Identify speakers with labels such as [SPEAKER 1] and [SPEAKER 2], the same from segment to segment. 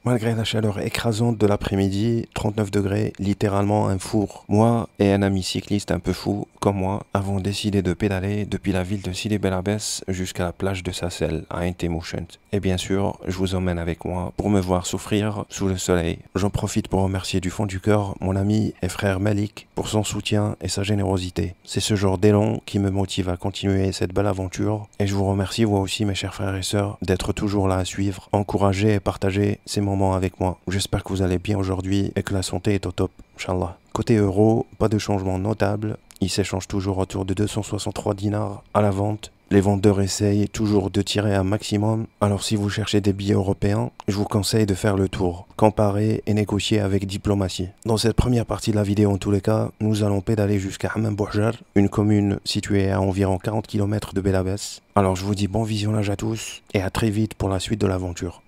[SPEAKER 1] Malgré la chaleur écrasante de l'après-midi, 39 degrés, littéralement un four, moi et un ami cycliste un peu fou, comme moi, avons décidé de pédaler depuis la ville de Sidi Bel Abbès jusqu'à la plage de Sassel, à Intemouchent. Et bien sûr, je vous emmène avec moi pour me voir souffrir sous le soleil. J'en profite pour remercier du fond du cœur mon ami et frère Malik pour son soutien et sa générosité. C'est ce genre d'élan qui me motive à continuer cette belle aventure. Et je vous remercie, vous aussi mes chers frères et sœurs, d'être toujours là à suivre, encourager et partager ces moments avec moi. J'espère que vous allez bien aujourd'hui et que la santé est au top, Inch'Allah. Côté euro, pas de changement notable. Il s'échange toujours autour de 263 dinars à la vente. Les vendeurs essayent toujours de tirer un maximum. Alors si vous cherchez des billets européens, je vous conseille de faire le tour, comparer et négocier avec diplomatie. Dans cette première partie de la vidéo en tous les cas, nous allons pédaler jusqu'à Hammam Bouhjar, une commune située à environ 40 km de Bel Abbès. Alors je vous dis bon visionnage à tous et à très vite pour la suite de l'aventure.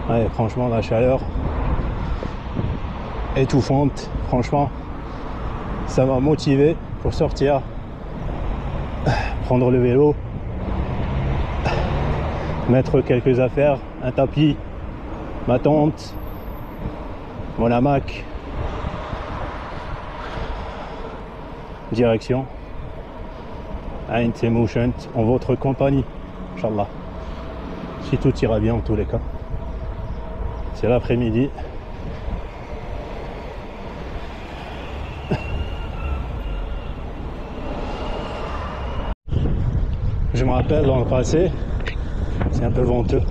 [SPEAKER 2] Ouais, franchement, la chaleur étouffante, franchement, ça m'a motivé pour sortir, prendre le vélo, mettre quelques affaires, un tapis, ma tente, mon hamac, direction à Intemouchent en votre compagnie, Inch'Allah, si tout ira bien en tous les cas. C'est l'après-midi. Je me rappelle dans le passé, c'est un peu venteux.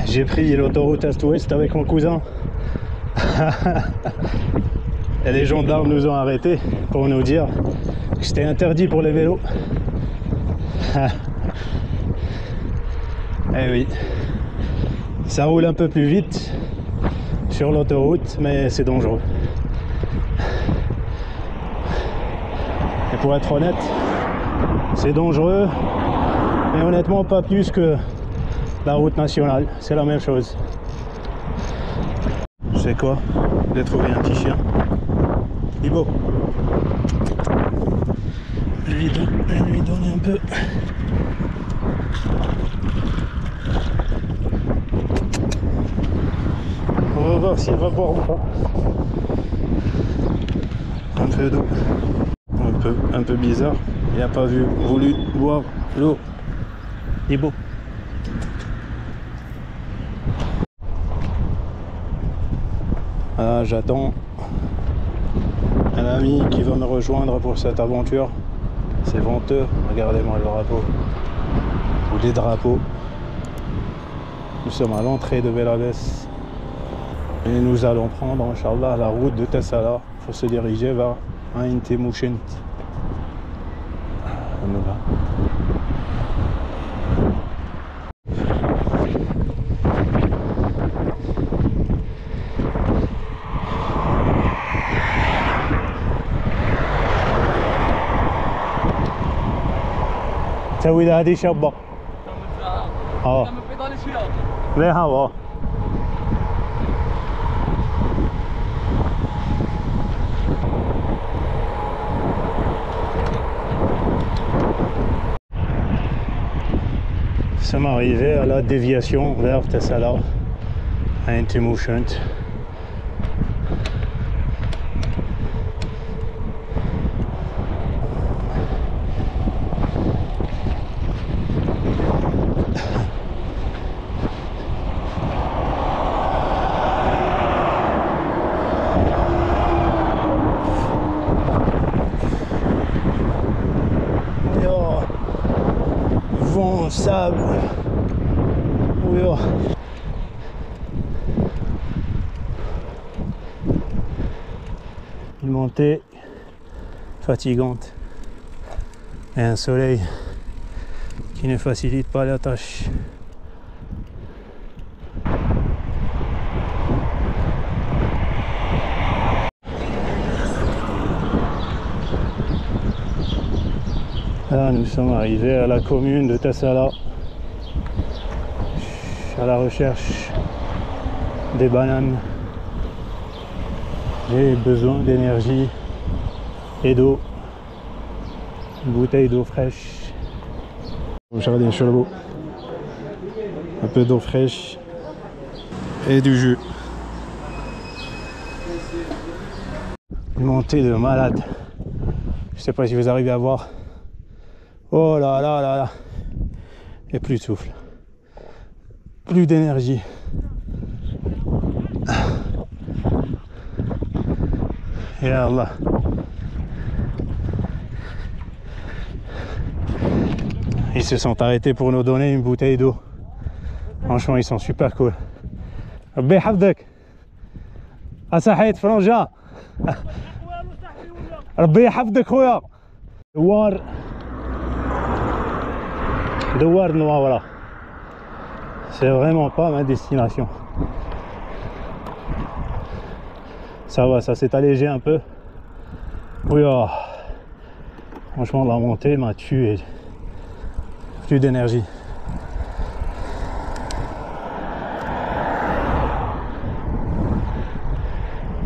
[SPEAKER 2] J'ai pris l'autoroute Est-Ouest avec mon cousin. Et les gendarmes nous ont arrêtés pour nous dire que c'était interdit pour les vélos. Eh oui. Ça roule un peu plus vite sur l'autoroute, mais c'est dangereux. Et pour être honnête, c'est dangereux, mais honnêtement pas plus que la route nationale, c'est la même chose. Je sais quoi, j'ai trouvé un petit chien. Ibo. Je lui donne un peu. On va voir s'il va boire ou pas. Un peu d'eau. Un peu bizarre. Il n'a pas voulu boire l'eau. Il est beau. Voilà, j'attends un ami qui va me rejoindre pour cette aventure. C'est venteux. Regardez-moi le drapeau. Ou des drapeaux. Nous sommes à l'entrée de Bel Abbès. Et nous allons prendre, Inch'Allah, la route de Tessala pour se diriger vers Intemouchent. On y va. تسوي ده هذه شابة اه ليه هوا Nous sommes arrivés à la déviation vers Tessala à Intemouchent. Vent, sable, oui, oh. Une montée fatigante et un soleil qui ne facilite pas la tâche. Là, nous sommes arrivés à la commune de Tessala, à la recherche des bananes. J'ai besoin d'énergie et d'eau, une bouteille d'eau fraîche. Regardez, chaud. Un peu d'eau fraîche et du jus. Une montée de malade. Je sais pas si vous arrivez à voir. Oh là là là là. Et plus de souffle. Plus d'énergie. Et Allah. Ils se sont arrêtés pour nous donner une bouteille d'eau. Franchement, ils sont super cool. ربي يحفظك. أصحيت فرنجة. ربي يحفظك خويا. دوار Nouadhibou. C'est vraiment pas ma destination. Ça va, ça s'est allégé un peu. Oui, oh. Franchement, la montée m'a tué. Plus d'énergie.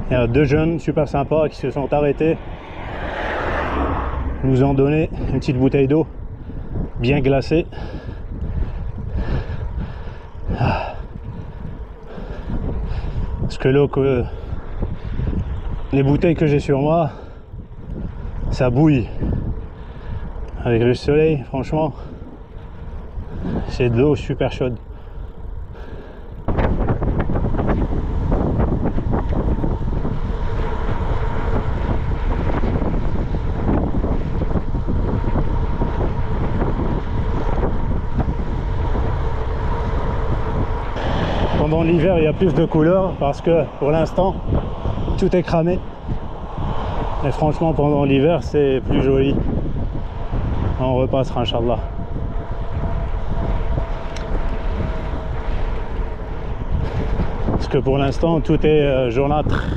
[SPEAKER 2] Il y a deux jeunes super sympas qui se sont arrêtés. Ils nous ont donné une petite bouteille d'eau bien glacée. Parce que l'eau que les bouteilles que j'ai sur moi, ça bouille. Avec le soleil, franchement, c'est de l'eau super chaude. Pendant l'hiver, il y a plus de couleurs parce que pour l'instant, tout est cramé. Et franchement, pendant l'hiver, c'est plus joli. On repassera, Inch'Allah. Parce que pour l'instant, tout est jaunâtre.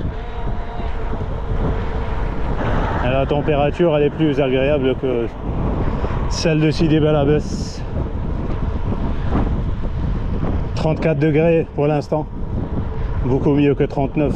[SPEAKER 2] Et la température, elle est plus agréable que celle de Sidi Bel Abbès. 34 degrés pour l'instant. Beaucoup mieux que 39.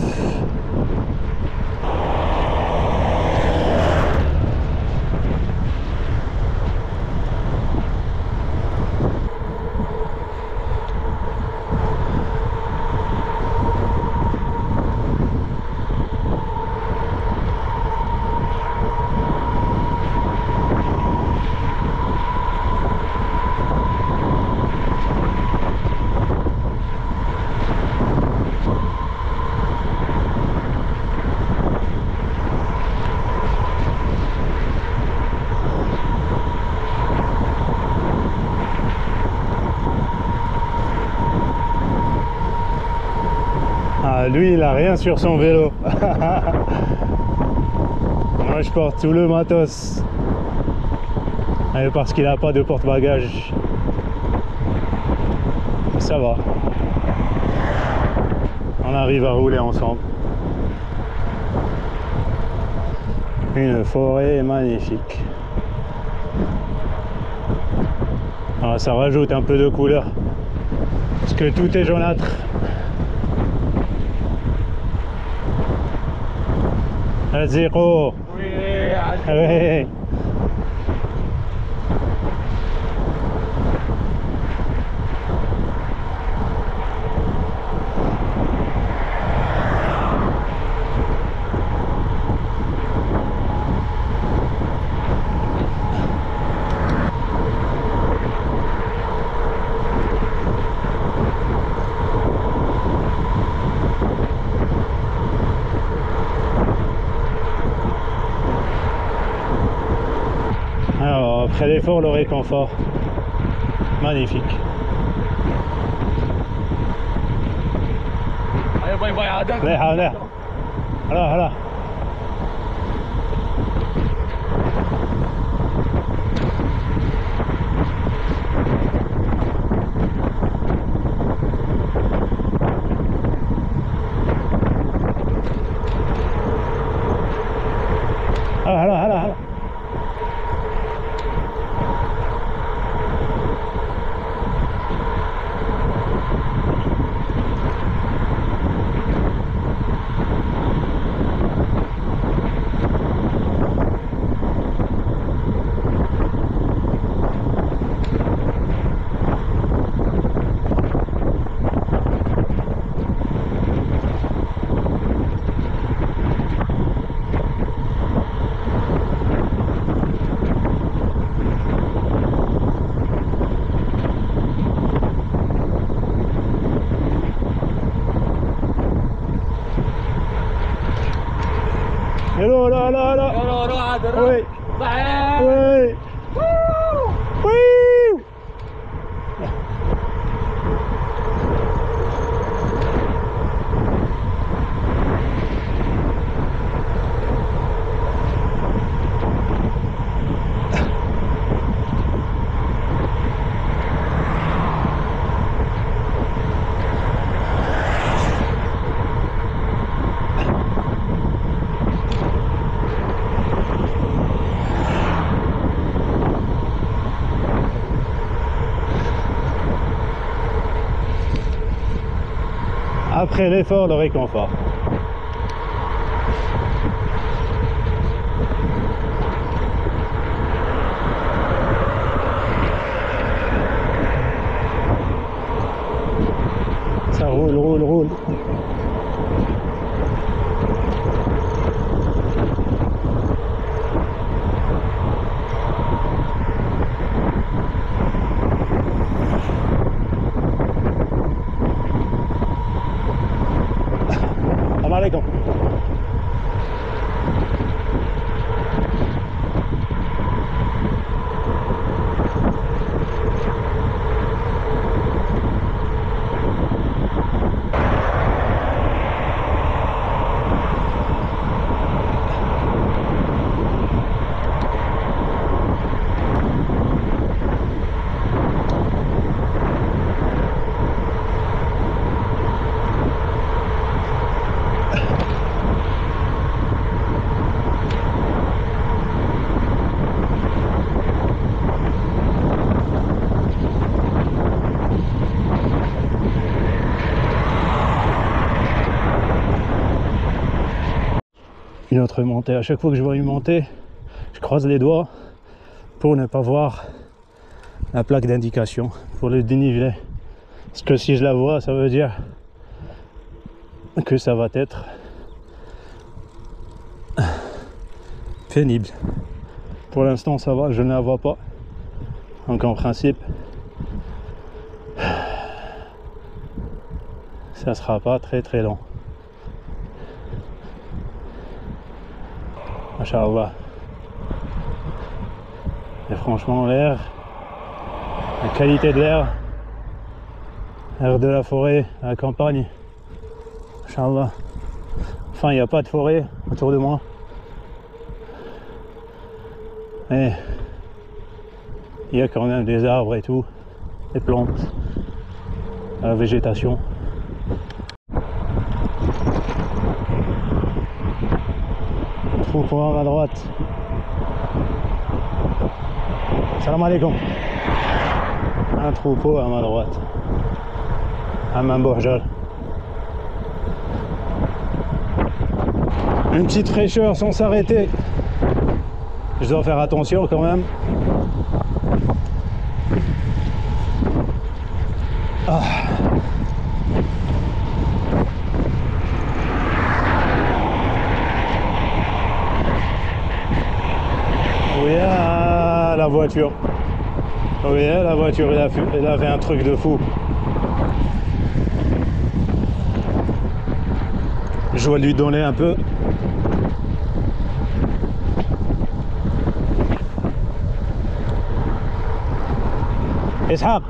[SPEAKER 2] Lui, il a rien sur son vélo. Moi, je porte tout le matos. Et parce qu'il n'a pas de porte-bagages. Ça va. On arrive à rouler ensemble. Une forêt magnifique. Alors, ça rajoute un peu de couleur. Parce que tout est jaunâtre. Zéro. Oui. Alors, après l'effort, le réconfort. Magnifique. Allez. Voilà. هلا Oui. Oui. Oui. Après l'effort, le réconfort. Ça roule, roule, roule. Salam alaikum. Une autre montée. À chaque fois que je vois une montée, je croise les doigts pour ne pas voir la plaque d'indication pour le dénivelé. Parce que si je la vois, ça veut dire que ça va être pénible. Pour l'instant, ça va, je ne la vois pas. Donc en principe, ça sera pas très très long. Inch'Allah. Et franchement, l'air, la qualité de l'air de la forêt, la campagne, Inch'Allah. Enfin, il n'y a pas de forêt autour de moi. Mais il y a quand même des arbres et tout, des plantes, la végétation. Troupeau à ma droite. Salam alaikum. Un troupeau à ma droite. Hammam Bouhjal. Une petite fraîcheur sans s'arrêter. Je dois faire attention quand même. Ah. Oui, la voiture. Oui, la voiture, elle a fait un truc de fou. Je vais lui donner un peu. Ishaq.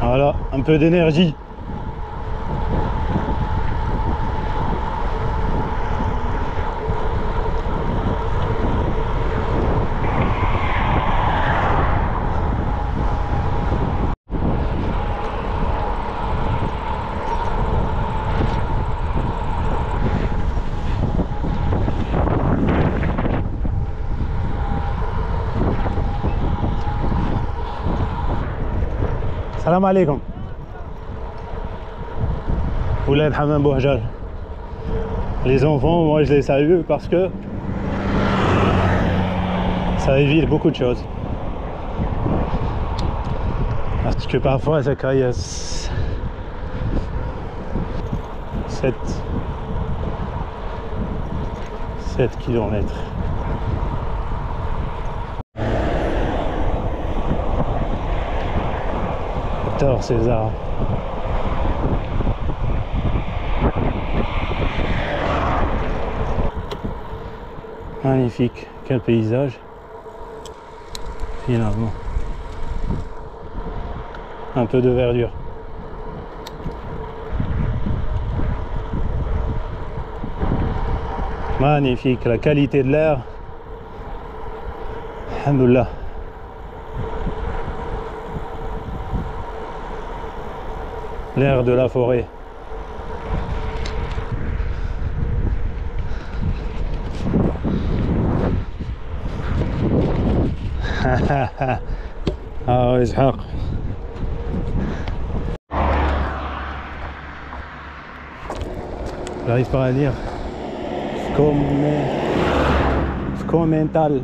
[SPEAKER 2] Voilà, un peu d'énergie. Salam alaikum. Ouled Hammam Bouhjal. Les enfants, moi je les salue parce que ça évite beaucoup de choses. Parce que parfois ça caillasse 7 kilomètres. César. Magnifique, quel paysage. Finalement. Un peu de verdure. Magnifique, la qualité de l'air. Alhamdoulilah. L'air de la forêt. Ah Ishaq. J'arrive pas à lire. Commental.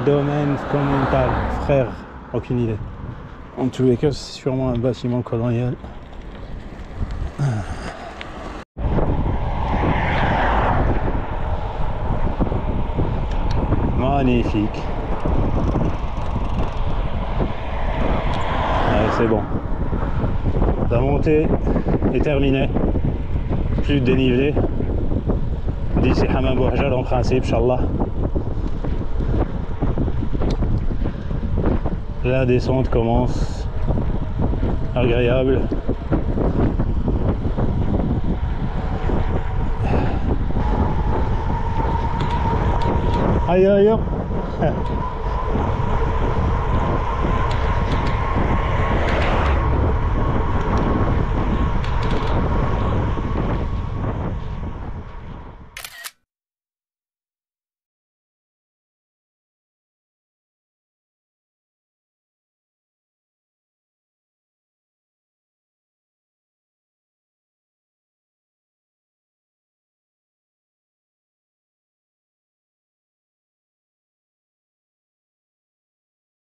[SPEAKER 2] Domaine commental. Frère, aucune idée. En tous les cas, c'est sûrement un bâtiment colonial. Magnifique. Allez, c'est bon. La montée est terminée. Plus de dénivelé. D'ici Hammam Bouhajjal en principe, Inch'Allah. La descente commence. Agréable. Aïe aïe.